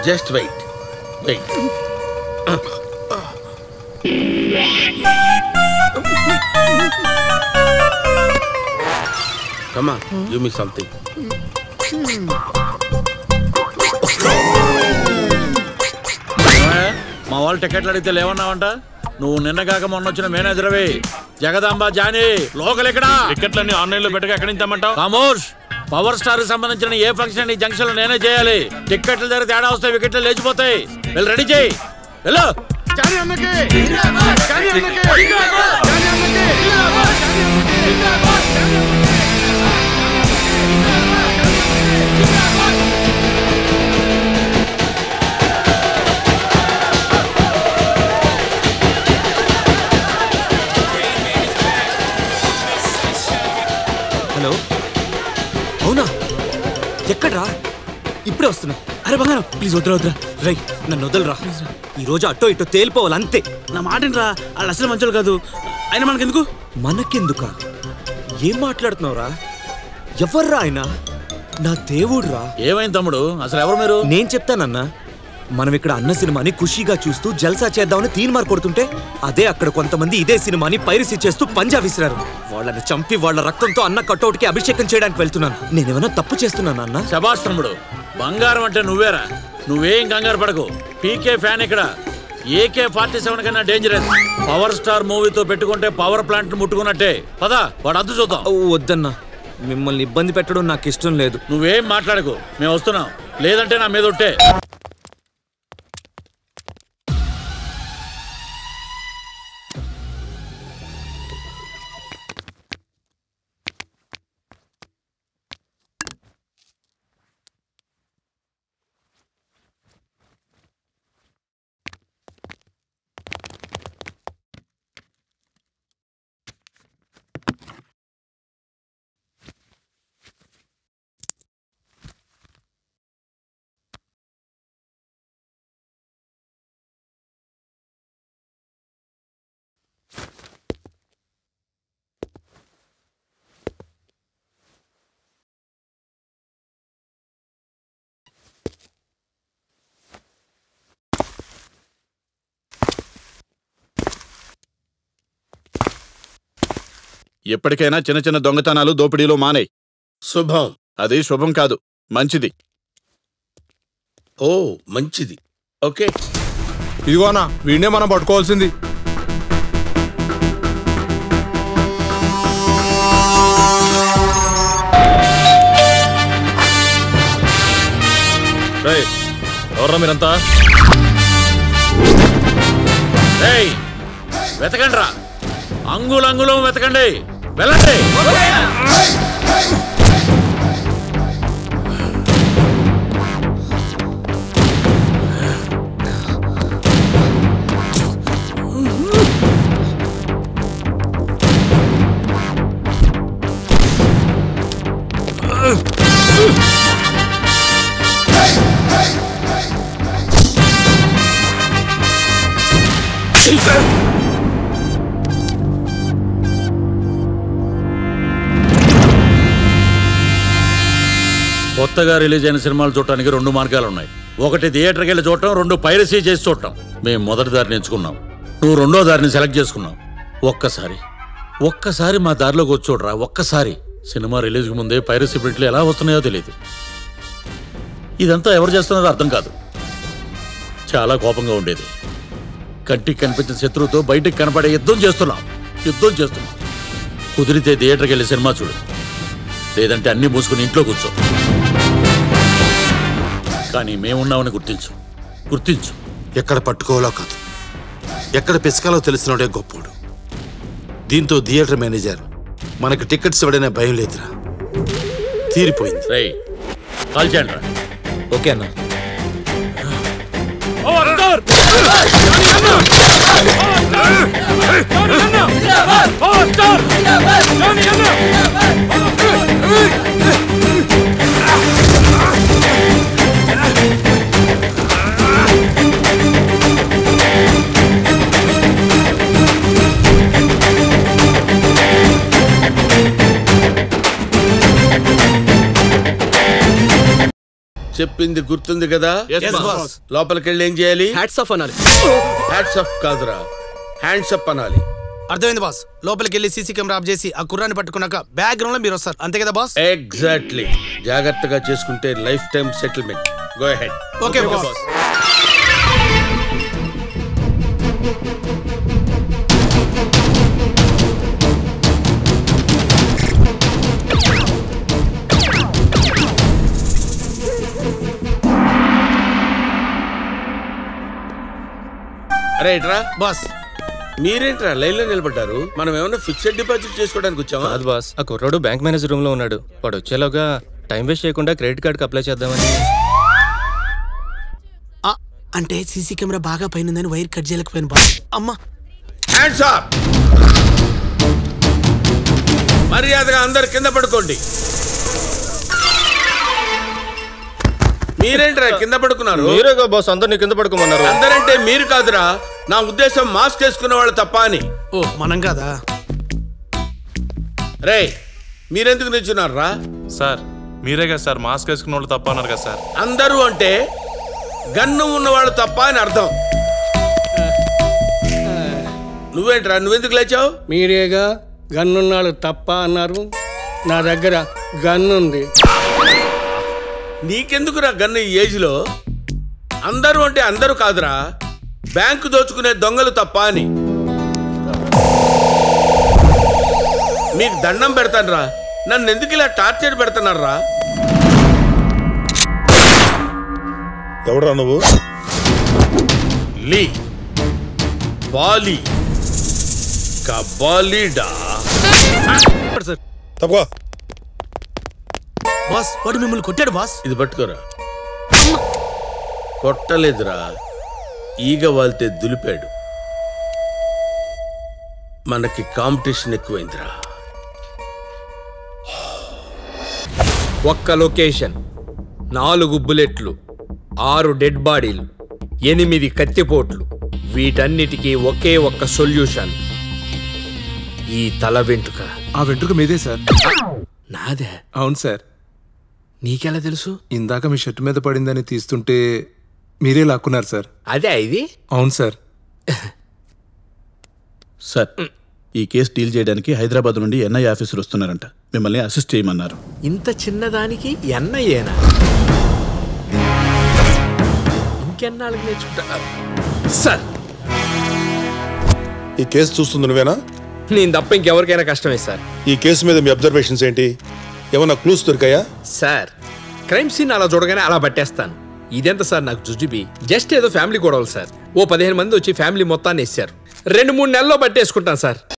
Just wait. Come on, give me something. మా వాళ్ళు టికెట్లు అడిగితే లేవన్నావంట. నువ్వు నిన్న కాక మొన్న వచ్చిన మేనేజర్వి జగదాంబ జానీ. లోకల్ ఎక్కడ? టికెట్లన్నీ ఆన్లైన్ లో పెట్టక ఎక్కడి నుంచి తెమ్మంటావు? ఖమోష్. పవర్ స్టార్ కి సంబంధించిన ఏ ఫంక్షన్ ఈ జంక్షన్ లో నేనే చేయాలి. టికెట్ల దగ్గర తేడా వస్తాయి, వికెట్లు లేచిపోతాయి. వెళ్ళి రెడీ చేయి. వెళ్ళు. హలో, అవునా? ఎక్కడ్రా? ఇప్పుడే వస్తున్నా. అరే బంగారం, ప్లీజ్ వద్దురా. రై, నన్ను వదలరా. ఈ రోజు అటో ఇటో తేలిపోవాలి అంతే. నా మాటరా, వాళ్ళు అసలు మంచోళ్ళు కాదు. ఆయన మనకెందుకు? మనకెందుకా? ఏం మాట్లాడుతున్నావురా? ఎవర్రా ఆయన? నా దేవుడురా. ఏమైంది తమ్ముడు? అసలు ఎవరు మీరు? నేను చెప్తానన్నా. మనం ఇక్కడ అన్న సినిమాని ఖుషీగా చూస్తూ జల్సా చేద్దామని తీన్మార్ కొడుతుంటే అదే అక్కడ కొంతమంది ఇదే సినిమాని పైరసీ చేస్తూ పంజా విసిరారు. వాళ్ళని చంపి వాళ్ళ రక్తంతో అన్న కటౌట్ కి అభిషేకం చేయడానికి వెళ్తున్నాను. నేనేమైనా తప్పు చేస్తున్నాను అన్న? శభాష్ తమ్ముడు, బంగారం అంటే నువ్వేరా. నువ్వేం కంగారు పడకు. పీకే ఫ్యాన్ ఇక్కడ. AK-47 కన్నా డేంజరస్. పవర్ స్టార్ మూవీతో పెట్టుకుంటే పవర్ ప్లాంట్ ముట్టుకున్నట్టే. పదా, వాడు అద్దు చూద్దాం. వద్దన్నా, మిమ్మల్ని ఇబ్బంది పెట్టడం నాకు ఇష్టం లేదు. నువ్వేం మాట్లాడకు, మేము వస్తున్నాం. లేదంటే నా మీద ఒట్టే. ఎప్పటికైనా చిన్న చిన్న దొంగతనాలు దోపిడీలు మానే. శుభం. అది శుభం కాదు, మంచిది. ఓ మంచిది. ఓకే, ఇదిగోనా వీడినే మనం పట్టుకోవాల్సింది. ఎవర్రా మీరంతా? వెతకండి రా, అంగుళంగుళం వెతకండి. వెళ్ళండి. కొత్తగా రిలీజ్ అయిన సినిమాలు చూడటానికి 2 మార్గాలు ఉన్నాయి. ఒకటి థియేటర్కి వెళ్ళి చూడటం, 2 పైరసీ చేసి చూడటం. మేము మొదటి దారిని ఎంచుకున్నాం, నువ్వు రెండో దారిని సెలెక్ట్ చేసుకున్నావు. ఒక్కసారి మా దారిలోకి వచ్చి చూడరా. ఒక్కసారి. సినిమా రిలీజ్కి ముందే పైరసీ ప్రింట్లు ఎలా వస్తున్నాయో తెలియదు. ఇదంతా ఎవరు చేస్తున్నారో అర్థం కాదు. చాలా కోపంగా ఉండేది. కంటికి కనిపించిన శత్రువుతో బయటికి కనపడే యుద్ధం చేస్తున్నాం. కుదిరితే థియేటర్కి వెళ్ళి సినిమా చూడు, లేదంటే అన్ని మూసుకుని ఇంట్లో కూర్చో. కానీ మేమున్నామని గుర్తించు. ఎక్కడ పట్టుకోవాలో కాదు, ఎక్కడ పిసకాలో తెలిసినోడే గొప్పోడు. దీంతో థియేటర్ మేనేజర్ మనకి టికెట్స్ ఇవ్వడనే భయం లేదురా. తీరిపోయింది. రై, కాల్ చేయండి రా. ఓకే అన్న. చెప్పింది గుర్తుంది కదా? లోపలికి వెళ్ళి ఏం చేయాలి? హ్యాట్స్ ఆఫ్ అనాలి. హ్యాట్స్ ఆఫ్ కాదురా, హ్యాండ్స్ అప్ అనాలి. అర్థమైంది బాస్. లోపలికి వెళ్ళి సీసీ కెమెరా ఆఫ్ చేసి ఆ కుర్రాన్ని పట్టుకున్నాక బ్యాక్గ్రౌండ్ లో మీరు వస్తారు, అంతే కదా బాస్? ఎగ్జాక్ట్లీ. జాగ్రత్తగా చేసుకుంటే life time settlement. Go ahead. Okay boss. అరే ఇట్రా. బాస్ మీరేంట్రా లైన్ లో నిలబడ్డారు? మనం ఏమైనా ఫిక్స్డ్ డిపాజిట్ చేసుకోవడానికి వచ్చామా? కాదు బాస్, ఆ కుర్రాడు బ్యాంక్ మేనేజర్ రూమ్ లో ఉన్నాడు. వాడు వచ్చేలోగా టైం వేస్ట్ చేయకుండా క్రెడిట్ కార్డ్ కి అప్లై చేద్దామని. అంటే సీసీ కెమెరా బాగా పైన వైర్ కట్ చేయలేకపోయాను బాస్. అమ్మా హ్యాండ్స్ అప్. మర్యాదగా అందరు కింద పడుకోండి. మీరేంట్రా కింద పడుకున్నారు? మీరేగా బాస్ అందరినీ కింద పడుకోమన్నారు. అందరంటే మీరు కాదురా, నా ఉద్దేశం మాస్క్ వేసుకున్న వాళ్ళు తప్ప అని. ఓ మనం కాదా? రే మీరెందుకు నిల్చున్నారా? సార్ మీరే కదా సార్ మాస్క్ వేసుకున్న వాళ్ళు తప్ప అన్నారు కదా సార్. అందరూ అంటే గన్ను ఉన్నవాళ్ళు తప్ప అని అర్థం. నువ్వేంట్రా, నువ్వెందుకు లేచావు? మీరేగా గన్నున్నాళ్ళు తప్ప అన్నారు. నా దగ్గర గన్నుంది. నీకెందుకురా గన్ను ఈ ఏజ్ లో? అందరూ అంటే అందరూ కాదురా, బ్యాంకు దోచుకునే దొంగలు తప్ప అని. మీకు దండం పెడతానురా, నన్ను ఎందుకు ఇలా టార్చర్ పెడుతున్నారా? ఎవడరా నువ్వు? లీ బాలీ కబాలీడా. తప్పగా బాస్ వాడు మిమ్మల్ని కొట్టాడు బాస్. ఇది పట్టుకోరా. కొట్టలేదురా, ఈగ వాళ్తే దులిపాడు. మనకి కాంపిటీషన్ ఎక్కువైందిరా. ఒక్క లొకేషన్, 4 బుల్లెట్లు, 6 డెడ్ బాడీలు, 8 కత్తిపోట్లు. వీటన్నిటికీ ఒకే ఒక్క సొల్యూషన్, ఈ తల వెంట్రుక. ఆ వెంట్రుక మీదే సార్. నాదే? అవును సార్. నీకెలా తెలుసు? ఇందాక మీ షర్ట్ మీద పడిందని తీస్తుంటే మీరే లాక్కున్నారు సార్. అదే ఇది? అవును సార్. సార్ ఈ కేసు డీల్ చేయడానికి హైదరాబాద్ నుండి ఎన్ఐ ఆఫీసర్ వస్తున్నారంట. మిమ్మల్ని అసిస్ట్ చేయమన్నారు. ఇంత చిన్నదానికి ఎన్నయ్యేనా? ఇంకెన్నాళ్ళకి నేర్చుకుంటా సార్. ఈ కేసు చూస్తుంది నువ్వేనా? నేను తప్ప ఇంకెవరికైనా కష్టమే సార్. ఈ కేసు మీద మీ అబ్జర్వేషన్స్ ఏంటి? ఏమన్నా క్లూస్ దొరికాయా? సార్ క్రైమ్ సీన్ అలా చూడగానే అలా పట్టేస్తాను. ఇదెంత సార్ నాకు జుజుబి. జస్ట్ ఏదో ఫ్యామిలీ గొడవలు సార్. ఓ 15 మంది వచ్చి ఫ్యామిలీ మొత్తాన్ని వేసారు. 2-3 నెలల్లో పట్టేసుకుంటాను సార్.